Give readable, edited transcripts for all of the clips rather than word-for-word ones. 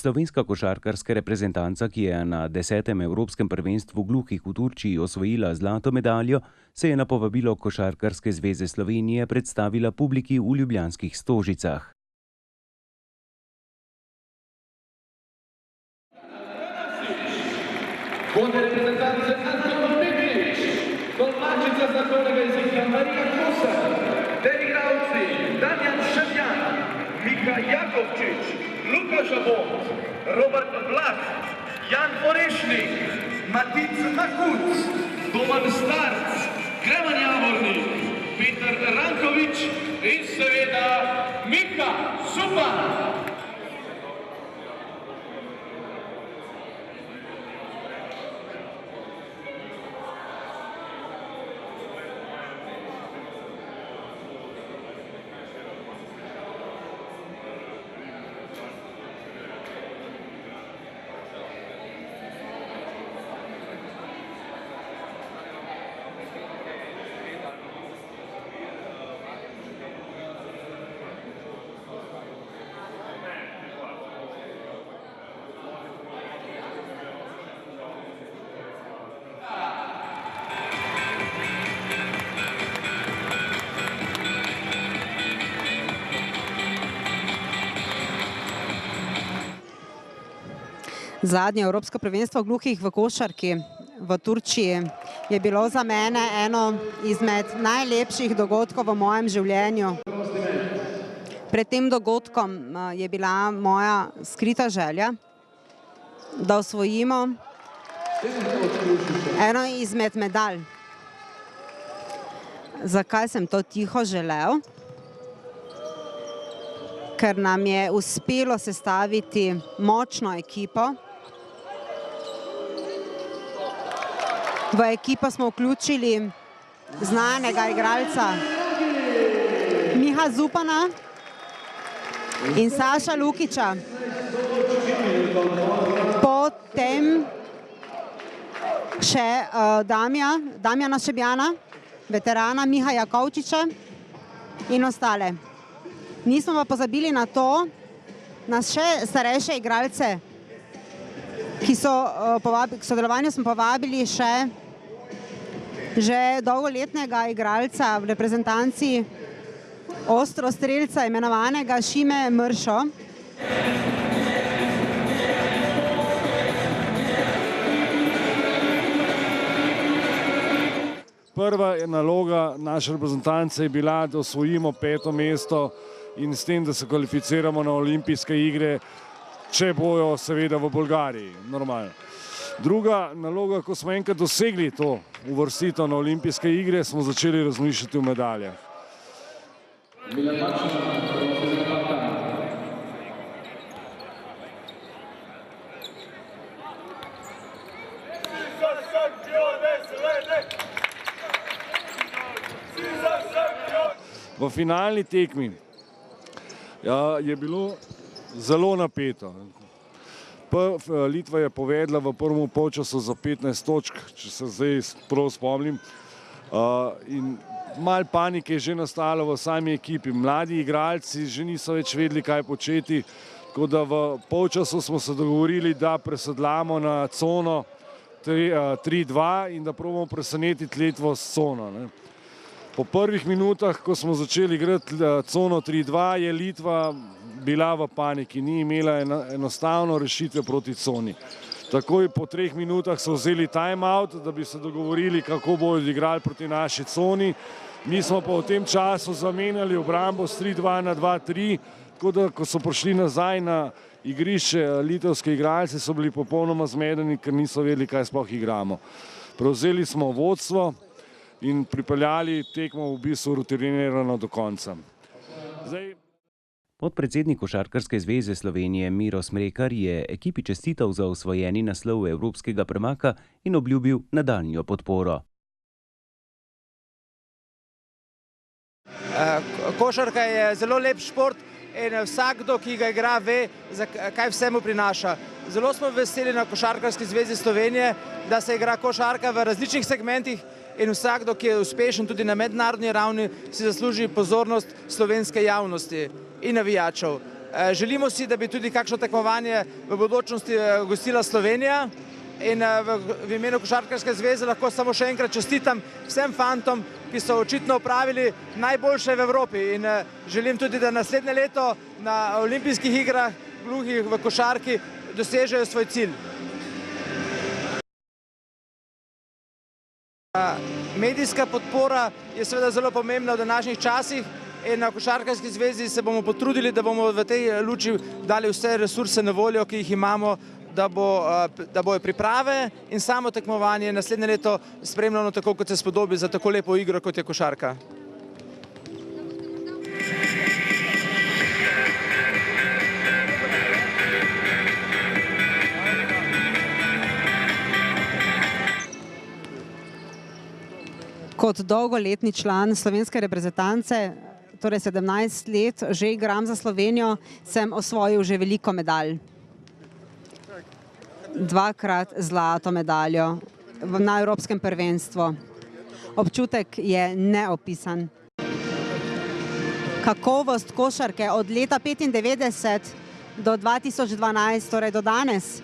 Slovenska košarkarska reprezentanca, ki je na 10. Evropskem prvenstvu gluhih v Turčiji osvojila zlato medaljo, se je na povabilo Košarkarske zveze Slovenije predstavila publiki v ljubljanskih Stožicah. Vodja reprezentance Anton Petrič, tolmačica znakovnega jezika Marija Kosar, ter igralci Damjan Šemjan, Mika Jakovčič, Luka Žabot, Robert Vlah, Jan Orešnik, Matic Makuc, Doman Starc, Klemen Javornik, Peter Rankovič in seveda Mika Zupan. Zadnje evropsko prvenstvo gluhih v košarki v Turčiji je bilo za mene eno izmed najlepših dogodkov v mojem življenju. Pred tem dogodkom je bila moja skrita želja, da osvojimo eno izmed medalj. Zakaj sem to tiho želel? Ker nam je uspelo sestaviti močno ekipo. V ekipo smo vključili znanega igralca Miha Zupana in Saša Lukića. Potem še Damjana Šemjana, veterana Miha Jakovčiča in ostale. Nismo pa pozabili na to, na še starejše igralce, ki so k sodelovanju smo povabili še dolgoletnega igralca v reprezentanci ostrostrelca imenovanega Šime Mršo. Prva naloga naše reprezentance je bila, da osvojimo 5. mesto in s tem, da se kvalificiramo na olimpijske igre, če bojo seveda v Bolgariji, normalno. Druga naloga, ko smo enkrat dosegli to uvrstitev na olimpijske igre, smo začeli razmišljati o medaljah. V finalni tekmi je bilo zelo napeto. Litva je povedla v prvem polčasu za 15 točk, če se zdaj prav spomnim. In malo panike je že nastalo v sami ekipi. Mladi igralci že niso več vedeli, kaj početi. Tako da v polčasu smo se dogovorili, da presedlamo na cono 3-2 in da probamo presenetiti Litvo s cono. Po prvih minutah, ko smo začeli igrati cono 3-2, je Litva bila v paniki, ni imela enostavno rešitve proti coni. Takoj po 3 minutah so vzeli time out, da bi se dogovorili, kako bodo igrali proti naši coni. Mi smo pa v tem času zamenjali obrambo s 3-2 na 2-3, tako da, ko so prišli nazaj na igrišče litovske igralce, so bili popolnoma zmedeni, ker niso vedeli, kaj sploh igramo. Prevzeli smo vodstvo in pripeljali tekmo v bistvu rutinirano do konca. Podpredsednik Košarkarske zveze Slovenije Miro Smrekar je ekipi čestital za osvojeni naslov evropskega prvaka in obljubil nadaljnjo podporo. Košarka je zelo lep šport in vsakdo, ki ga igra, ve, kaj vse mu prinaša. Zelo smo veseli na Košarkarski zvezi Slovenije, da se igra košarka v različnih segmentih in vsakdo, ki je uspešen tudi na mednarodni ravni, si zasluži pozornost slovenske javnosti in navijačev. Želimo si, da bi tudi kakšno tekmovanje v bodočnosti gostila Slovenija. In v imenu Košarkarske zveze lahko samo še enkrat čestitam vsem fantom, ki so očitno opravili najboljše v Evropi. In želim tudi, da naslednje leto na olimpijskih igrah gluhih v košarki dosežejo svoj cilj. Medijska podpora je seveda zelo pomembna v današnjih časih in na Košarkarski zvezi se bomo potrudili, da bomo v tej luči dali vse resurse na voljo, ki jih imamo, da bojo priprave in samo tekmovanje naslednje leto spremljeno tako, kot se spodobi za tako lepo igro, kot je košarka. Kot dolgoletni član slovenske reprezentance, torej 17 let, že igram za Slovenijo, sem osvojil že veliko medalj. 2-krat zlato medaljo na Evropskem prvenstvu. Občutek je neopisan. Kakovost košarke od leta 1995 do 2012, torej do danes,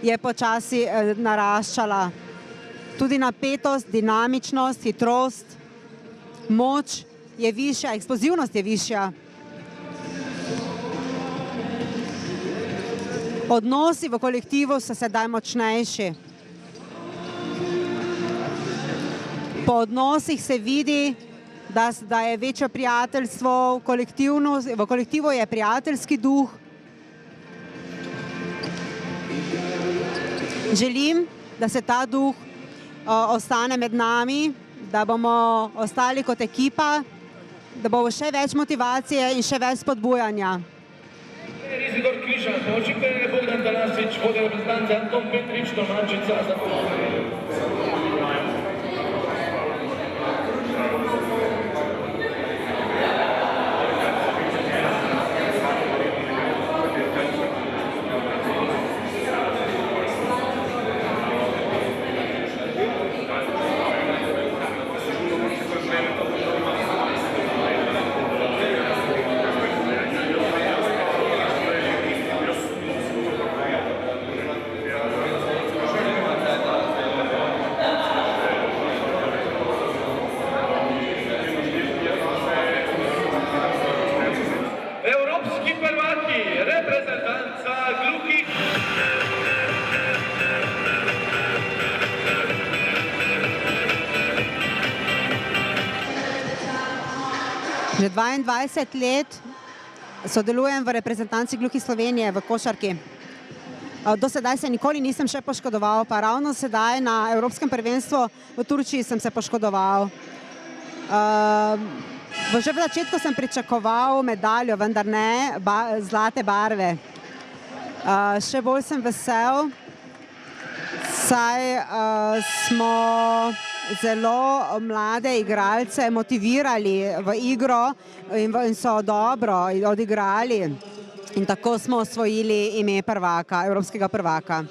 je počasi naraščala. Tudi napetost, dinamičnost, hitrost, moč je višja, eksplozivnost je višja. Odnosi v kolektivu so sedaj močnejši. Po odnosih se vidi, da je večje prijateljstvo, v kolektivu je prijateljski duh. Želim, da se ta duh ostane med nami, da bomo ostali kot ekipa, da bo še več motivacije in še več spodbujanja. Izidor Križan, Točike, Bogdan Tanasić, vodja reprezentance Anton Petrić, domaćica za Že 22 let sodelujem v reprezentanci gluhih Slovenije v košarki. Do sedaj se nikoli nisem še poškodoval, pa ravno sedaj na Evropskem prvenstvu v Turčiji sem se poškodoval. Že v začetku sem pričakoval medaljo, vendar ne zlate barve. Še bolj sem vesel, saj smo zelo mlade igralce motivirali v igro in so dobro odigrali. In tako smo osvojili ime prvaka, evropskega prvaka.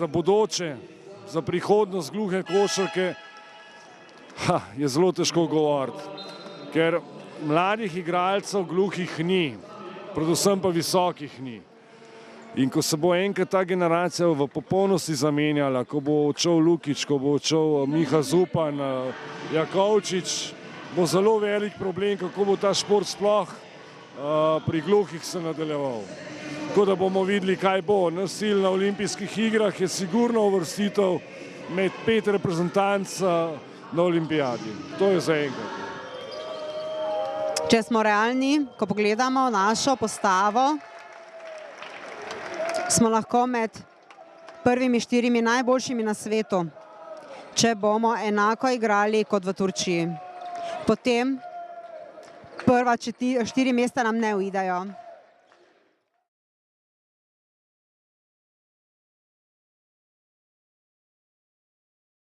za bodoče, za prihodnost gluhe košarke, je zelo težko govoriti, ker mladih igralcev gluhih ni, predvsem pa visokih ni. In ko se bo enkrat ta generacija v popolnosti zamenjala, ko bo odšel Lukić, ko bo odšel Miha Zupan, Jakovčič, bo zelo velik problem, kako bo ta šport sploh pri gluhih se nadaljeval. Tako da bomo videli, kaj bo. Naš cilj na olimpijskih igrah je sigurno uvrstitev med 5 reprezentanc na olimpijadi. To je zaenkrat. Če smo realni, ko pogledamo našo postavo, smo lahko med prvimi 4 najboljšimi na svetu, če bomo enako igrali kot v Turčiji. Potem prva 4 mesta nam ne uidejo.